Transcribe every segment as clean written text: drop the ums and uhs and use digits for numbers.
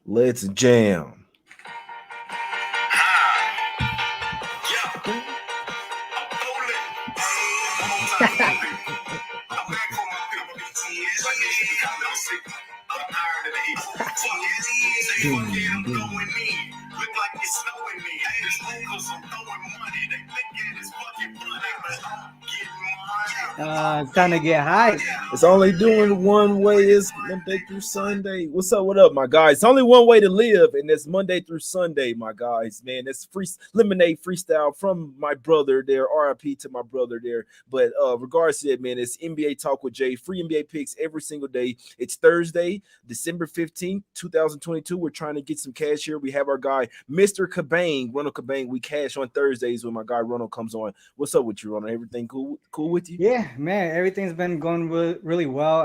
Let's jam. It's time to get hype. It's only doing one way. It's Monday through Sunday. What's up? What up, my guys? It's only one way to live, and it's Monday through Sunday, my guys. Man, it's free lemonade freestyle from my brother there. RIP to my brother there. But regards to it, man, it's NBA Talk with Jay. Free NBA picks every single day. It's Thursday, December 15th, 2022. We're trying to get some cash here. We have our guy, Mr. Cabang, Ronald Cabang. We cash on Thursdays when my guy Ronald comes on. What's up with you, Ronald? Everything cool with you? Yeah, man, everything's been going really well.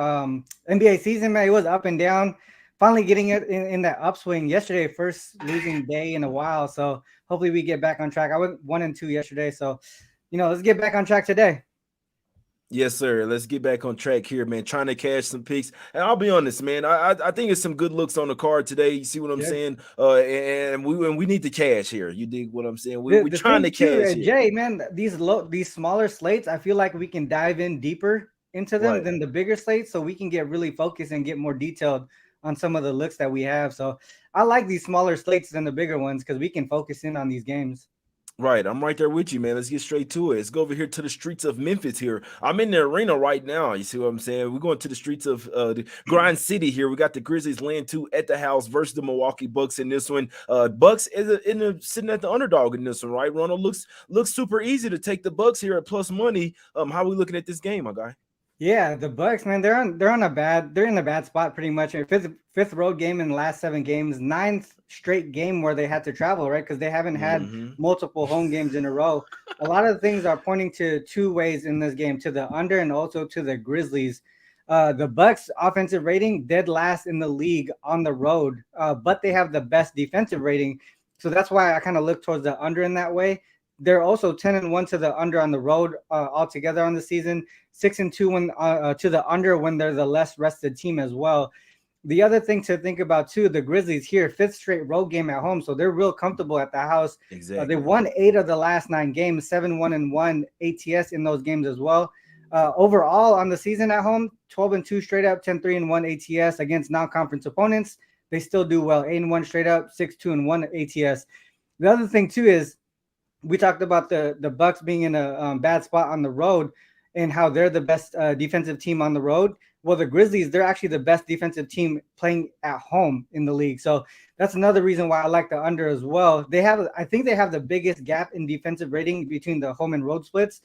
NBA season, man, it was up and down. Finally getting it in that upswing yesterday, first losing day in a while. So hopefully we get back on track. I went 1-2 yesterday, so let's get back on track today. Yes, sir. Let's get back on track here, man. Trying to cash some picks. And I'll be honest, man. I think it's some good looks on the card today. You see what I'm saying? And we need to cash here. You dig what I'm saying? We're trying to cash here. Jay, man, these smaller slates, I feel like we can dive in deeper into them than the bigger slates, so we can get really focused and get more detailed on some of the looks that we have. So I like these smaller slates than the bigger ones because we can focus in on these games. Right, I'm right there with you, man. Let's get straight to it. Let's go over here to the streets of Memphis here. I'm in the arena right now. You see what I'm saying? We're going to the streets of the Grind City here. We got the Grizzlies laying 2 at the house versus the Milwaukee Bucks in this one. Bucks is sitting at the underdog in this one, right? Ronald looks super easy to take the Bucks here at plus money. How are we looking at this game, my guy? Yeah, the Bucks, man, they're in a bad spot pretty much. Fifth road game in the last 7 games, 9th straight game where they had to travel, right? Because they haven't had multiple home games in a row. A lot of things are pointing to 2 ways in this game, to the under and also to the Grizzlies. The Bucks offensive rating dead last in the league on the road, but they have the best defensive rating. So that's why I kind of look towards the under in that way. They're also 10-1 to the under on the road altogether on the season, 6-2 when to the under when they're the less rested team as well. The other thing to think about too, the Grizzlies here, 5th straight road game at home, so they're real comfortable at the house. Exactly. They won 8 of the last 9 games, 7-1-1 ATS in those games as well. Overall on the season at home, 12-2 straight up, 10-3-1 ATS against non-conference opponents. They still do well, 8-1 straight up, 6-2-1 ATS. The other thing too is, we talked about the Bucks being in a bad spot on the road and how they're the best defensive team on the road. Well, the Grizzlies, they're actually the best defensive team playing at home in the league. So that's another reason why I like the under as well. I think they have the biggest gap in defensive rating between the home and road splits.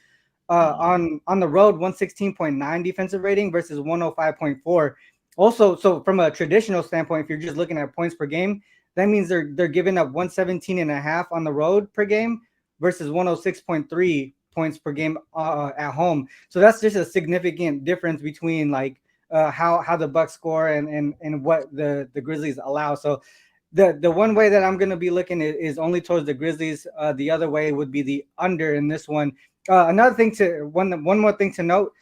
On the road, 116.9 defensive rating versus 105.4. Also, so from a traditional standpoint, if you're just looking at points per game, that means they're giving up 117.5 on the road per game versus 106.3 points per game at home. So that's just a significant difference between how the Bucks score and what the Grizzlies allow. So the one way that I'm going to be looking is only towards the Grizzlies. The other way would be the under in this one. One more thing to note,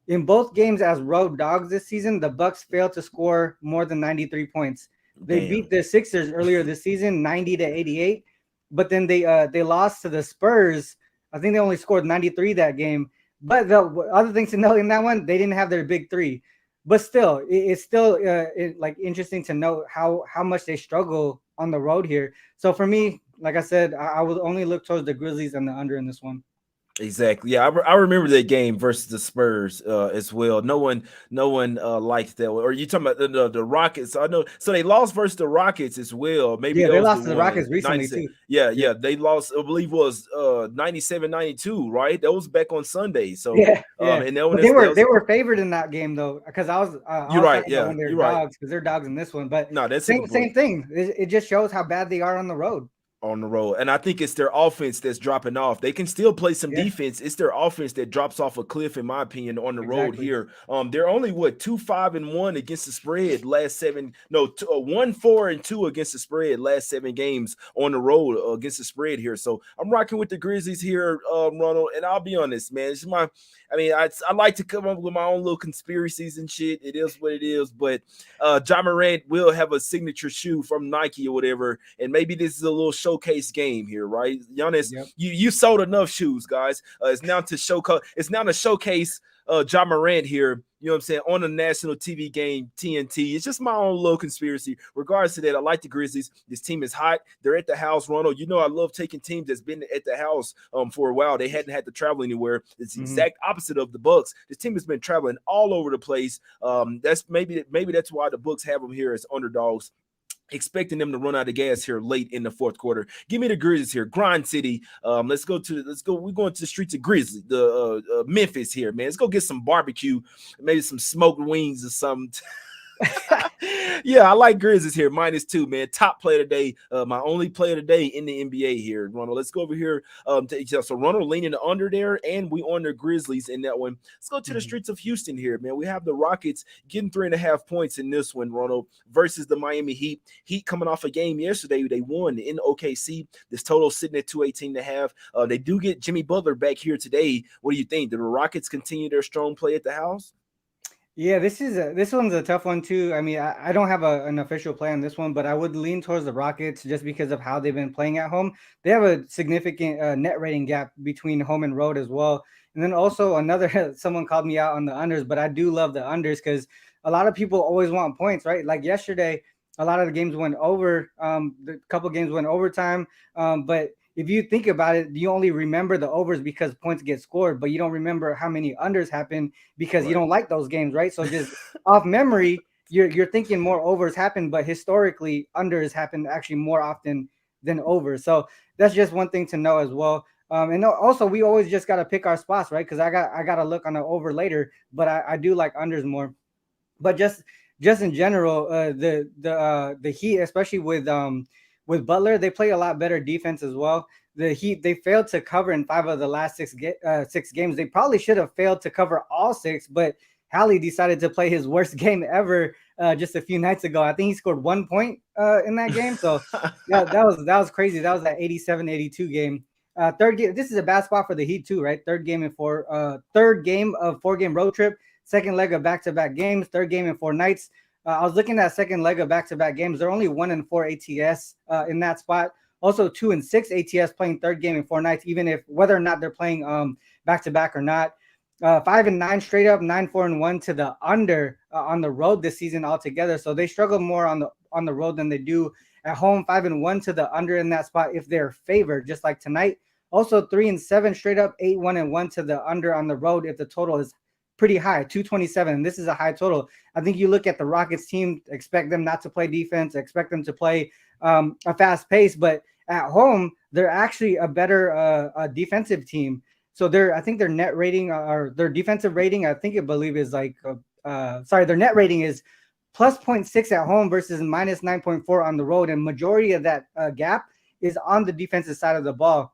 in both games as road dogs this season, the Bucks failed to score more than 93 points. They beat the Sixers earlier this season, 90-88. But then they lost to the Spurs. I think they only scored 93 that game. But the other thing to note in that one, they didn't have their big 3. But still, it's still interesting to note how much they struggle on the road here. So for me, like I said, I will only look towards the Grizzlies and the under in this one. Exactly. Yeah, I remember that game versus the Spurs as well. No one liked that one. Or you talking about the Rockets? I know. So they lost versus the Rockets as well. Maybe they lost to the Rockets recently too. Yeah. They lost. I believe it was 97-92, right? That was back on Sunday. So and they were favored in that game though, because I was you're right. Yeah, when they're you're dogs because they're dogs in this one. But no, that's same thing. It just shows how bad they are on the road. on the road. And I think it's their offense that's dropping off. They can still play some defense. It's their offense that drops off a cliff, in my opinion, on the road here. They're only 2-5-1 against the spread last 7. No, 1-4-2 against the spread last 7 games on the road against the spread here. So I'm rocking with the Grizzlies here, Ronald. And I'll be honest, man. I like to come up with my own little conspiracies and shit. It is what it is. But Ja Morant will have a signature shoe from Nike or whatever, and maybe this is a little showcase game here, right? Giannis, you sold enough shoes, guys. It's now to showcase Ja Morant here, you know what I'm saying, on a national TV game, TNT. It's just my own little conspiracy. Regardless to that, I like the Grizzlies. This team is hot. They're at the house, Ronald. You know I love taking teams that's been at the house for a while. They hadn't had to travel anywhere. It's the exact opposite of the Bucks. This team has been traveling all over the place. That's maybe that's why the Bucks have them here as underdogs. Expecting them to run out of gas here late in the fourth quarter. Give me the Grizzlies here, Grind City. Let's go. We're going to the streets of Grizzly, the Memphis here, man. Let's go get some barbecue, maybe some smoked wings or something. Yeah, I like Grizzlies here, -2, man. Top player today, my only player today in the NBA here, Ronald. Let's go over here. So Ronald leaning the under there, and we on the Grizzlies in that one. Let's go to the streets of Houston here, man. We have the Rockets getting 3.5 points in this one, Ronald, versus the Miami Heat. Heat coming off a game yesterday, they won in OKC. This total sitting at 218.5. They do get Jimmy Butler back here today. What do you think? Do the Rockets continue their strong play at the house? Yeah, this one's a tough one too. I mean, I don't have an official play on this one, but I would lean towards the Rockets just because of how they've been playing at home. They have a significant net rating gap between home and road as well. And then also someone called me out on the unders, but I do love the unders because a lot of people always want points, right? Like yesterday, a lot of the games went over. The couple games went overtime, but if you think about it, you only remember the overs because points get scored, but you don't remember how many unders happen because you don't like those games, right? So just off memory, you're thinking more overs happen, but historically unders happen actually more often than overs. So that's just one thing to know as well. And also we always just got to pick our spots, right? Because I got to look on the over later, but I do like unders more. But just in general, the Heat, especially with Butler, they play a lot better defense as well. The Heat, they failed to cover in 5 of the last 6 games. They probably should have failed to cover all 6, but Hallie decided to play his worst game ever just a few nights ago. I think he scored 1 point in that game. So that was crazy. That was that 87-82 game. Third game. This is a bad spot for the Heat too, right? Third game of 4-game road trip. Second leg of back-to-back games. Third game in 4 nights. I was looking at second leg of back-to-back games. They're only 1-4 ATS in that spot. Also 2-6 ATS playing third game in 4 nights, even if whether or not they're playing back-to-back or not. 5-9 straight up, 9-4-1 to the under on the road this season altogether. So they struggle more on the road than they do at home. 5-1 to the under in that spot if they're favored, just like tonight. Also 3-7 straight up, 8-1-1 to the under on the road if the total is pretty high, 227. And this is a high total. I think you look at the Rockets team, expect them not to play defense, expect them to play a fast pace, but at home, they're actually a better defensive team. So I think their net rating or their defensive rating, I believe is like, their net rating is plus 0.6 at home versus minus 9.4 on the road. And majority of that gap is on the defensive side of the ball.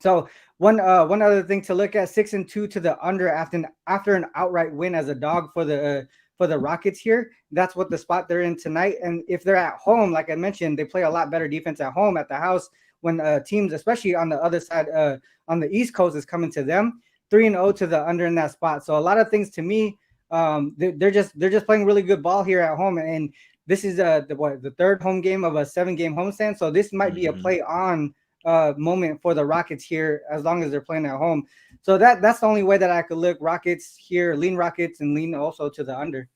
So one other thing to look at, 6-2 to the under after an outright win as a dog for the Rockets here. That's what the spot they're in tonight. And if they're at home, like I mentioned, they play a lot better defense at home at the house when teams, especially on the other side, on the East Coast, is coming to them. 3-0 to the under in that spot. So a lot of things to me, they're just playing really good ball here at home. And this is the third home game of a 7-game homestand. So this might be a play on moment for the Rockets here as long as they're playing at home. So that's the only way that I could look. Rockets here, lean Rockets and lean also to the under.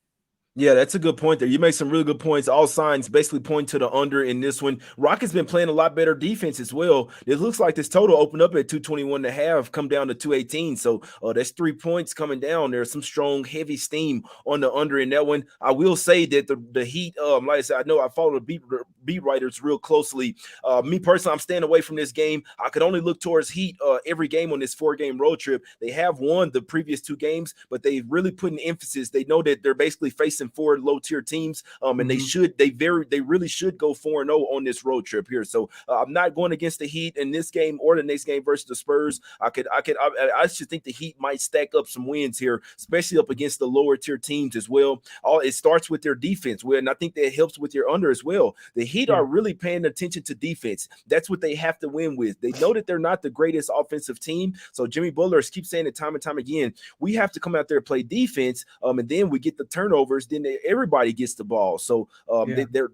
Yeah, that's a good point there. You make some really good points. All signs basically point to the under in this one. Rockets been playing a lot better defense as well. It looks like this total opened up at 221.5, come down to 218. So that's 3 points coming down. There's some strong, heavy steam on the under in that one. I will say that the Heat, like I said, I know I follow the beat writers real closely. Me personally, I'm staying away from this game. I could only look towards Heat every game on this 4-game road trip. They have won the previous 2 games, but they really put an emphasis. They know that they're basically facing facing 4 low tier teams. And they really should go 4-0 on this road trip here. So I'm not going against the Heat in this game or the next game versus the Spurs. I should think the Heat might stack up some wins here, especially up against the lower tier teams as well. It starts with their defense, and I think that helps with your under as well. The Heat are really paying attention to defense. That's what they have to win with. They know that they're not the greatest offensive team. So Jimmy Butler keeps saying it time and time again. We have to come out there and play defense, and then we get the turnovers. Then everybody gets the ball. So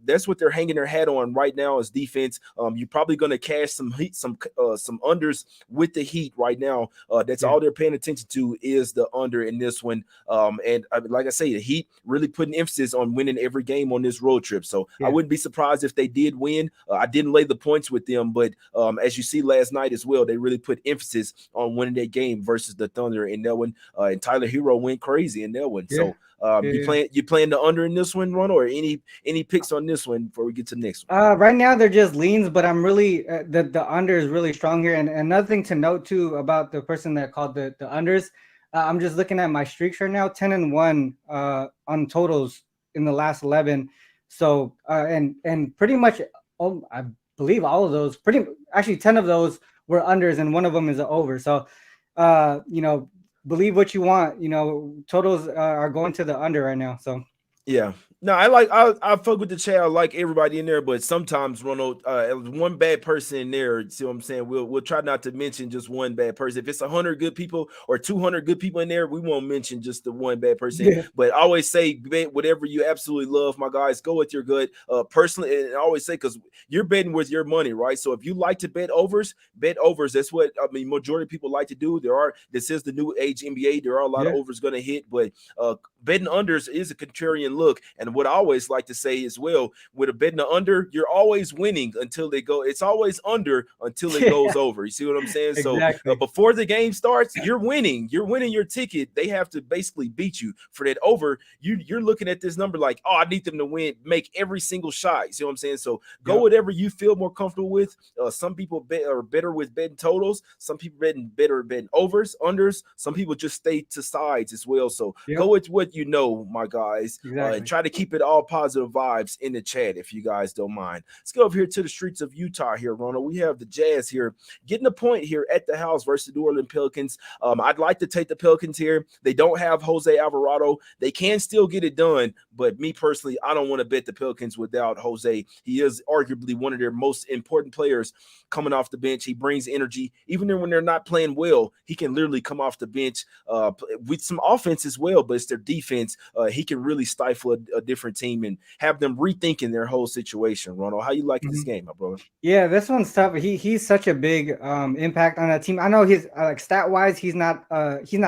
that's what they're hanging their hat on right now is defense. You're probably going to cash some unders with the Heat right now. That's all they're paying attention to is the under in this one. And like I say, the Heat really putting emphasis on winning every game on this road trip. So I wouldn't be surprised if they did win. I didn't lay the points with them, but as you see last night as well, they really put emphasis on winning that game versus the Thunder in that one. And Tyler Hero went crazy in that one. So you playing the under in this one, Ronald, or any picks on this one before we get to the next one? Right now they're just leans, but I'm really the under is really strong here. And another thing to note too about the person that called the unders, I'm just looking at my streaks right now, 10-1 on totals in the last 11. So and pretty much I believe all of those, actually 10 of those were unders and one of them is an over. So believe what you want. Totals are going to the under right now. So yeah. No, I fuck with the chat. I like everybody in there, but sometimes, Ronald, one bad person in there. See what I'm saying? We'll try not to mention just one bad person. If it's 100 good people or 200 good people in there, we won't mention just the one bad person. Yeah. But I always say, bet whatever you absolutely love, my guys. Go with your gut. Personally, and I always say because you're betting with your money, right? So if you like to bet overs, bet overs. That's what majority of people like to do. This is the new age NBA. There are a lot of overs going to hit, but betting unders is a contrarian look. And what I always like to say as well, with a betting under, you're always winning until they go. It's always under until it goes over. You see what I'm saying? Exactly. So before the game starts, you're winning. You're winning your ticket. They have to basically beat you for that over. You're looking at this number like, I need them to win, make every single shot. You see what I'm saying? So go whatever you feel more comfortable with. Some people are better with betting totals. Some people better betting overs, unders. Some people just stay to sides as well. So go with what you know, my guys. And try to keep it all positive vibes in the chat if you guys don't mind. Let's go over here to the streets of Utah here, Ronald. We have the Jazz here getting a point here at the house versus the New Orleans Pelicans. I'd like to take the Pelicans here. They don't have Jose Alvarado. They can still get it done, but me personally, I don't want to bet the Pelicans without Jose. He is arguably one of their most important players coming off the bench. He brings energy. Even when they're not playing well, he can literally come off the bench with some offense as well, but it's their defense. He can really stifle a different team and have them rethinking their whole situation. Ronald, how you like this game, my brother? Yeah, this one's tough. He's such a big impact on that team. I know he's like stat wise, he's not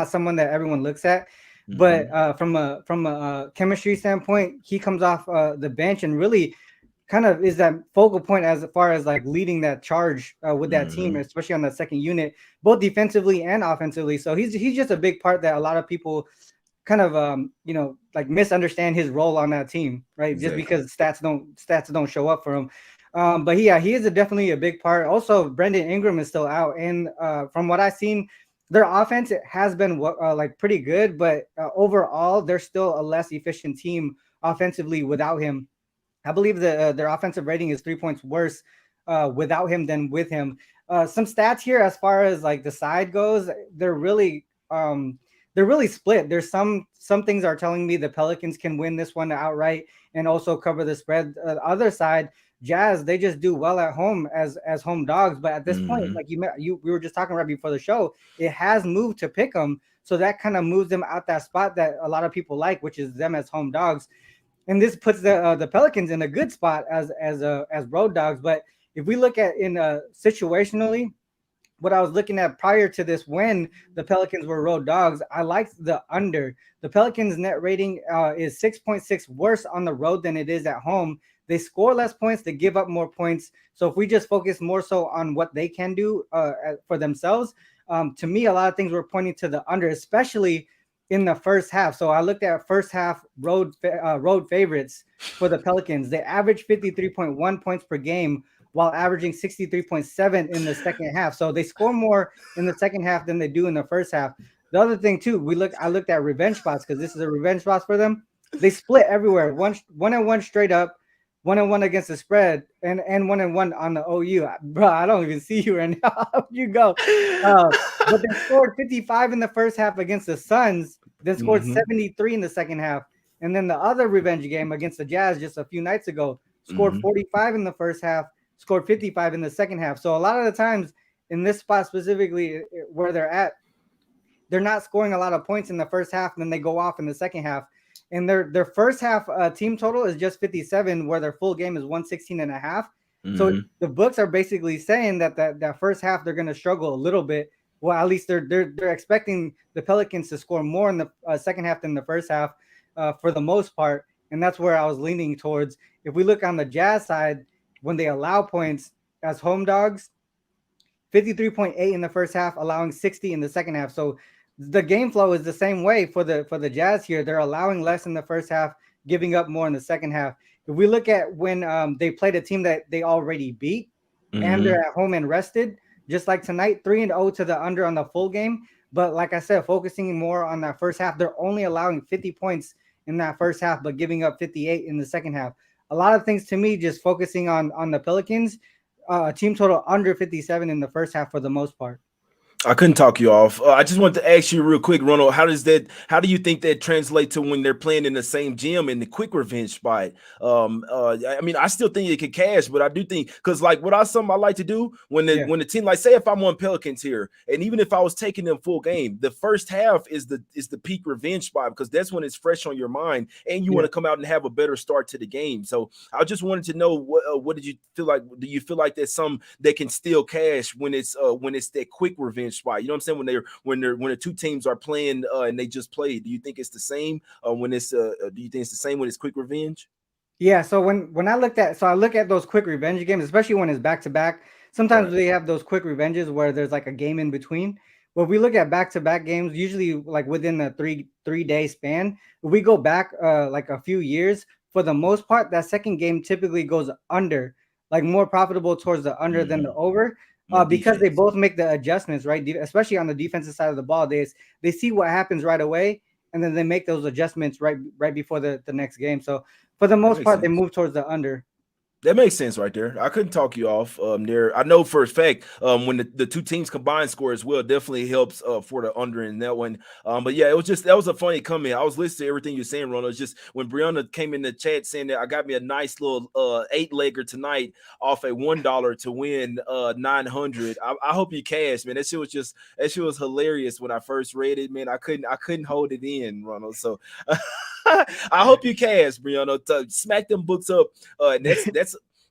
someone that everyone looks at, but from a chemistry standpoint, he comes off the bench and really kind of is that focal point as far as like leading that charge with that team, especially on the second unit, both defensively and offensively. So he's just a big part that a lot of people kind of like misunderstand his role on that team, right? Exactly. Just because stats don't show up for him. But he is definitely a big part. Also, Brandon Ingram is still out, and from what I've seen, their offense has been like pretty good, but overall they're still a less efficient team offensively without him. I believe their offensive rating is 3 points worse without him than with him. Some stats here as far as like the side goes, they're really split. There's some things are telling me the Pelicans can win this one outright and also cover the spread. The other side, Jazz, they just do well at home as home dogs. But at this point, like we were just talking right before the show, it has moved to pick them. So that kind of moves them out that spot that a lot of people like, which is them as home dogs. And this puts the Pelicans in a good spot as road dogs. But if we look at situationally, what I was looking at prior to this, when the Pelicans were road dogs, I liked the under. The Pelicans net rating is 6.6 worse on the road than it is at home. They score less points, they give up more points. So if we just focus more so on what they can do for themselves, to me, a lot of things were pointing to the under, especially in the first half. So I looked at first half road favorites for the Pelicans. They averaged 53.1 points per game while averaging 63.7 in the second half. So they score more in the second half than they do in the first half. The other thing too, I looked at revenge spots because this is a revenge spot for them. They split everywhere. One and one straight up, 1-1 against the spread, and 1-1 on the OU. Bro, I don't even see you right now. How you go? But they scored 55 in the first half against the Suns, then scored 73 in the second half. And then the other revenge game against the Jazz just a few nights ago, scored 45 in the first half, scored 55 in the second half. So a lot of the times in this spot specifically where they're at, they're not scoring a lot of points in the first half, and then they go off in the second half. And their first half team total is just 57, where their full game is 116 and a half. So the books are basically saying that first half they're going to struggle a little bit. Well, at least they're expecting the Pelicans to score more in the second half than the first half for the most part. And that's where I was leaning towards. If we look on the Jazz side, when they allow points as home dogs, 53.8 in the first half, allowing 60 in the second half. So the game flow is the same way for the Jazz here. They're allowing less in the first half, giving up more in the second half. If we look at when they played a team that they already beat and they're at home and rested, just like tonight, 3-0 to the under on the full game. But like I said, focusing more on that first half, they're only allowing 50 points in that first half, but giving up 58 in the second half. A lot of things to me, just focusing on the Pelicans, team total under 57 in the first half for the most part. I couldn't talk you off. I just wanted to ask you real quick, Ronald, how do you think that translates to when they're playing in the same gym in the quick revenge spot? I mean, I still think it could cash, but I do think, because like something I like to do when the team, like say if I'm on Pelicans here, and even if I was taking them full game, the first half is the peak revenge spot, because that's when it's fresh on your mind and you want to come out and have a better start to the game. So I just wanted to know what did you feel like? Do you feel like there's some that can still cash when it's that quick revenge spot? You know what I'm saying? When the two teams are playing and they just played, do you think it's the same when it's do you think it's the same when it's quick revenge? Yeah, so when I look at those quick revenge games, especially when it's back to back. Sometimes they have those quick revenges where there's like a game in between. But if we look at back to back games, usually like within a three-day span, if we go back like a few years, for the most part, that second game typically goes under, like more profitable towards the under than the over. Because they both make the adjustments, right? Especially on the defensive side of the ball, they see what happens right away, and then they make those adjustments right before the next game. So for the most part, they move towards the under. That makes sense right there. I couldn't talk you off there. I know for a fact when the two teams combined score as well, definitely helps for the under in that one. But yeah, that was a funny comment. I was listening to everything you're saying, Ronald. It's just when Brianna came in the chat saying that I got me a nice little 8-legger tonight off a $1 to win 900. I hope you cash, man. That shit was hilarious when I first read it, man. I couldn't hold it in, Ronald. So I hope you cash, Brianna. To smack them books up.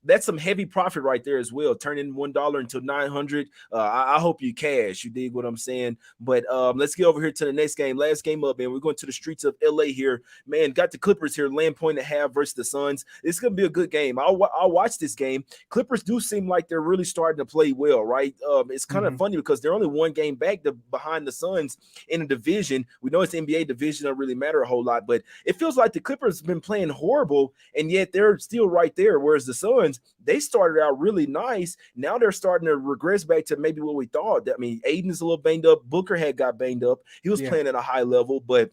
That's some heavy profit right there as well. Turning $1 into 900. I hope you cash. You dig what I'm saying? But let's get over here to the next game. Last game up, man. We're going to the streets of LA here. Man, got the Clippers here, laying point and a half versus the Suns. It's gonna be a good game. I'll watch this game. Clippers do seem like they're really starting to play well, right? It's kind of funny because they're only one game back behind the Suns in the division. We know it's NBA division, don't really matter a whole lot, but it feels like the Clippers have been playing horrible, and yet they're still right there. Whereas the Suns, they started out really nice. Now they're starting to regress back to maybe what we thought. I mean, Aiden's a little banged up. Booker got banged up. He was playing at a high level, but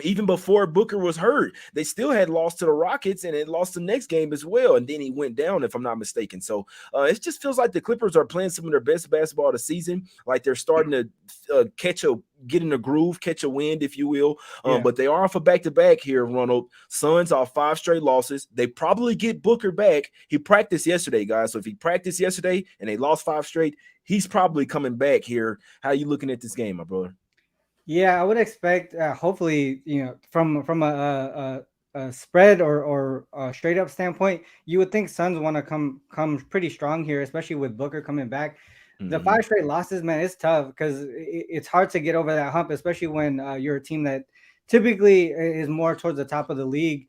even before Booker was hurt, they still had lost to the Rockets and it lost the next game as well. And then he went down, if I'm not mistaken. So it just feels like the Clippers are playing some of their best basketball of the season. Like they're starting to get in a groove, catch a wind, if you will. But they are off a back-to-back here, Ronald. Suns off 5 straight losses. They probably get Booker back. He practiced yesterday, guys. So if he practiced yesterday and they lost 5 straight, he's probably coming back here. How are you looking at this game, my brother? Yeah, I would expect, hopefully, from a spread or a straight up standpoint, you would think Suns want to come pretty strong here, especially with Booker coming back. The 5 straight losses, man, it's tough because it's hard to get over that hump, especially when you're a team that typically is more towards the top of the league.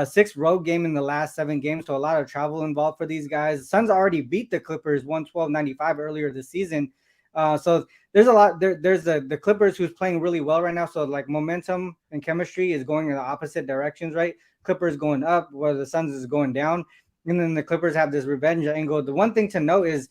6 road game in the last 7 games, so a lot of travel involved for these guys. Suns already beat the Clippers 112-95 earlier this season. So there's a lot there. There's the Clippers who's playing really well right now. So like momentum and chemistry is going in the opposite directions, right? Clippers going up while the Suns is going down. And then the Clippers have this revenge angle. The one thing to note is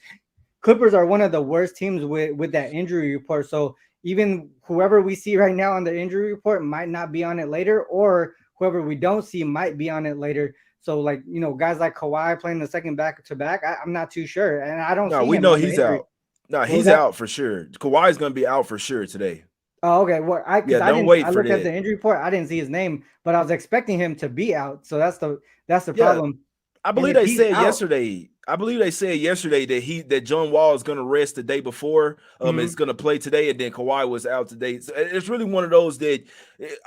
Clippers are one of the worst teams with that injury report. So even whoever we see right now on the injury report might not be on it later, or whoever we don't see might be on it later. So like, guys like Kawhi playing the second back to back, I'm not too sure, and I don't No, see we him know on the he's injury. out. No, What was he's that? out for sure. Kawhi's gonna be out for sure today. Oh, okay. Well, because Yeah, I don't didn't. wait I for looked at that. the injury report. I didn't see his name, but I was expecting him to be out. So that's the Yeah, problem. I And believe if they he's said out, yesterday. I believe they said yesterday that John Wall is going to rest the day before. It's mhm, going to play today, and then Kawhi was out today. So it's really one of those that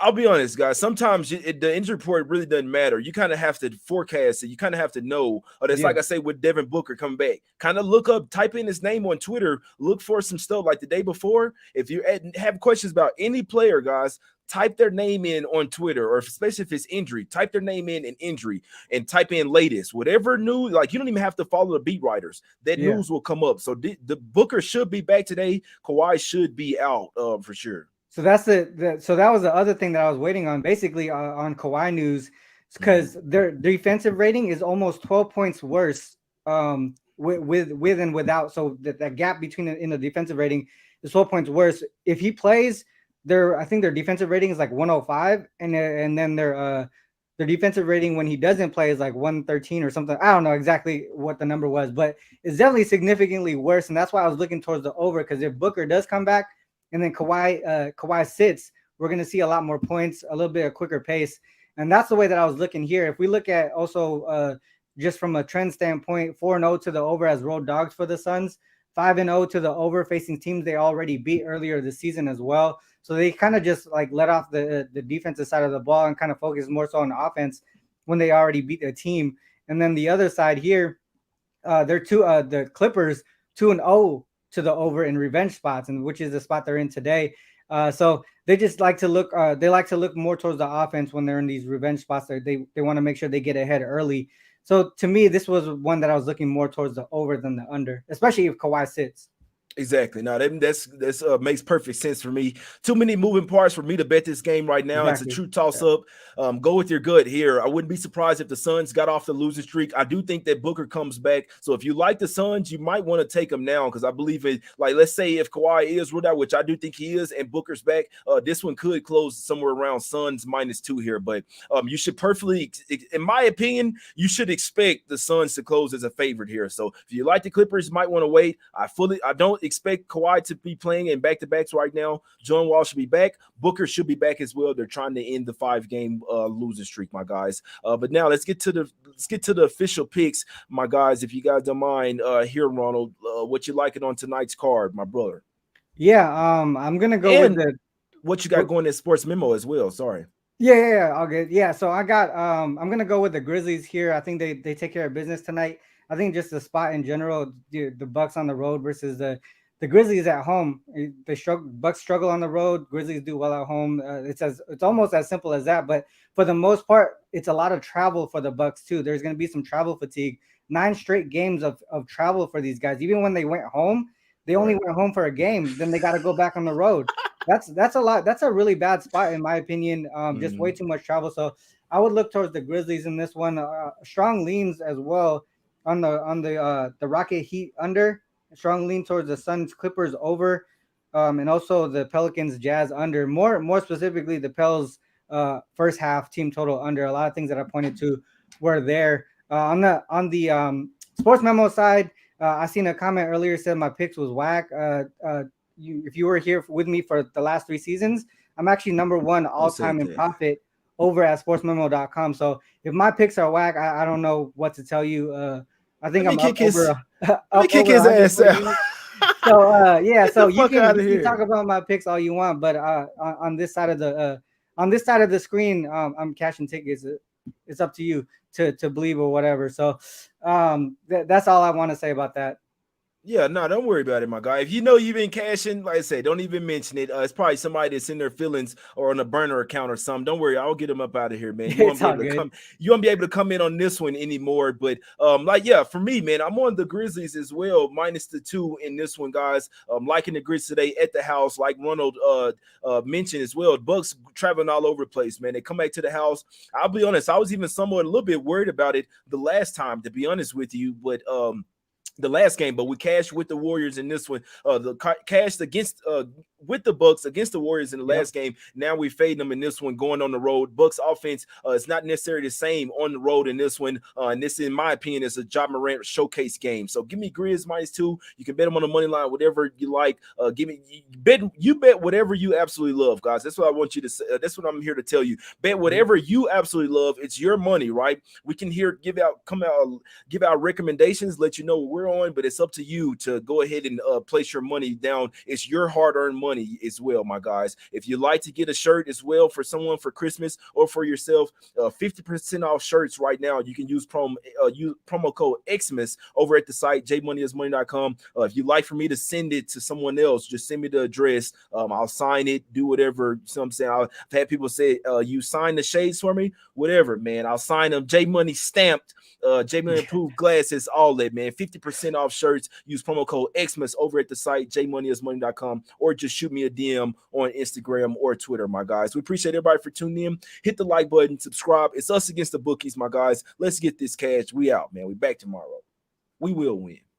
I'll be honest, guys. Sometimes the injury report really doesn't matter. You kind of have to forecast it. You kind of have to know. Or that's yeah, like I say with Devin Booker coming back. Kind of look up, type in his name on Twitter. Look for some stuff like the day before. If you have questions about any player, guys, type their name in on Twitter, or especially if it's injury, type their name in injury and type in latest, whatever news. Like you don't even have to follow the beat writers. That yeah. news will come up. So the Booker should be back today. Kawhi should be out for sure. So that's so that was the other thing that I was waiting on, basically on Kawhi news, Mhm. because their defensive rating is almost 12 points worse with and without. So that gap between in the defensive rating is 12 points worse. If he plays, I think their defensive rating is like 105, and then their defensive rating when he doesn't play is like 113 or something. I don't know exactly what the number was, but it's definitely significantly worse. And that's why I was looking towards the over, because if Booker does come back and then Kawhi sits, we're going to see a lot more points, a little bit of quicker pace. And that's the way that I was looking here. If we look at also just from a trend standpoint, 4-0 to the over as road dogs for the Suns, 5-0 to the over facing teams they already beat earlier this season as well. So they kind of just like let off the defensive side of the ball and kind of focus more so on the offense when they already beat their team. And then the other side here, the Clippers 2-0 to the over in revenge spots, and which is the spot they're in today. So they just like to look. They like to look more towards the offense when they're in these revenge spots. They want to make sure they get ahead early. So to me, this was one that I was looking more towards the over than the under, especially if Kawhi sits. Exactly. Now that's makes perfect sense for me. Too many moving parts for me to bet this game right now. It's a Exactly. true toss Yeah. up. Go with your gut here. I wouldn't be surprised if the Suns got off the losing streak. I do think that Booker comes back. So if you like the Suns, you might want to take them now, because I believe it. Like, let's say if Kawhi is ruled out, which I do think he is, and Booker's back, this one could close somewhere around Suns -2 here. But you should perfectly, in my opinion, you should expect the Suns to close as a favorite here. So if you like the Clippers, you might want to wait. I don't expect Kawhi to be playing in back-to-backs right now. John Wall should be back. Booker should be back as well. They're trying to end the 5-game losing streak, my guys. But now let's get to the official picks, my guys. If you guys don't mind, here, Ronald, what you liking on tonight's card, my brother, Yeah. I'm gonna go with and the. what you got going in sports memo as well. Sorry. Yeah, I'll get. Yeah, so I got. I'm gonna go with the Grizzlies here. I think they take care of business tonight. I think just the spot in general, the Bucks on the road versus the Grizzlies at home. They struggle. Bucks struggle on the road. Grizzlies do well at home. It's almost as simple as that. But for the most part, it's a lot of travel for the Bucks too. There's gonna be some travel fatigue. 9 straight games of travel for these guys. Even when they went home, they only Right. went home for a game. Then they got to go back on the road. That's a lot. That's a really bad spot in my opinion. Just way Mhm. too much travel. So I would look towards the Grizzlies in this one. Strong leans as well on the Rocket Heat under. Strong lean towards the Suns Clippers over, and also the Pelicans Jazz under. More specifically, the Pels first half team total under. A lot of things that I pointed to were there. On the sports memo side, I seen a comment earlier said my picks was whack. If you were here with me for the last 3 seasons, I'm actually number one Who all said time in that? profit over at sportsmemo.com. So if my picks are whack, I don't know what to tell you. I think Let me I'm up kick over his. Let me up kick over his ass 140 out. units. So yeah, Get so the you fuck can out of you can talk here. about my picks all you want, but on this side of the screen, I'm cashing tickets. It's up to you to believe or whatever. So that's all I want to say about that. Yeah, no, don't worry about it, my guy. If you know you've been cashing, like I say, don't even mention it. It's probably somebody that's in their feelings or on a burner account or something. Don't worry, I'll get them up out of here, man. You won't It's be all able to good. come. You won't be able to come in on this one anymore. But like yeah, for me, man, I'm on the Grizzlies as well, -2 in this one, guys. Liking the Grizz today at the house, like Ronald mentioned as well. Bucks traveling all over the place, man. They come back to the house. I'll be honest, I was even somewhat a little bit worried about it the last time, to be honest with you, but the last game, but we cashed with the Warriors in this one. Cashed against with the Bucks against the Warriors in the last game. Now we fading them in this one, going on the road. Bucks offense is not necessarily the same on the road in this one. And this, in my opinion, is a Ja Morant showcase game. So give me Grizz -2. You can bet them on the money line, whatever you like. Give me you bet whatever you absolutely love, guys. That's what I want you to say. That's what I'm here to tell you. Bet whatever you absolutely love. It's your money, right? We can give out recommendations, let you know what we're on, but it's up to you to go ahead and place your money down. It's your hard-earned money as well, my guys. If you like to get a shirt as well for someone for Christmas or for yourself, 50% off shirts right now. You can use promo code Xmas over at the site jmoneyismoney.com. If you like for me to send it to someone else, just send me the address. I'll sign it, do whatever. You know what I'm saying? I've had people say, you sign the shades for me, whatever, man. I'll sign them. J Money stamped. J Money approved glasses, all that, man. 50% off shirts. Use promo code Xmas over at the site jmoneyismoney.com, or just shoot me a DM on Instagram or Twitter, my guys. We appreciate everybody for tuning in. Hit the like button, subscribe. It's Us Against the Bookies, my guys. Let's get this cash. We out, man. We back tomorrow. We will win.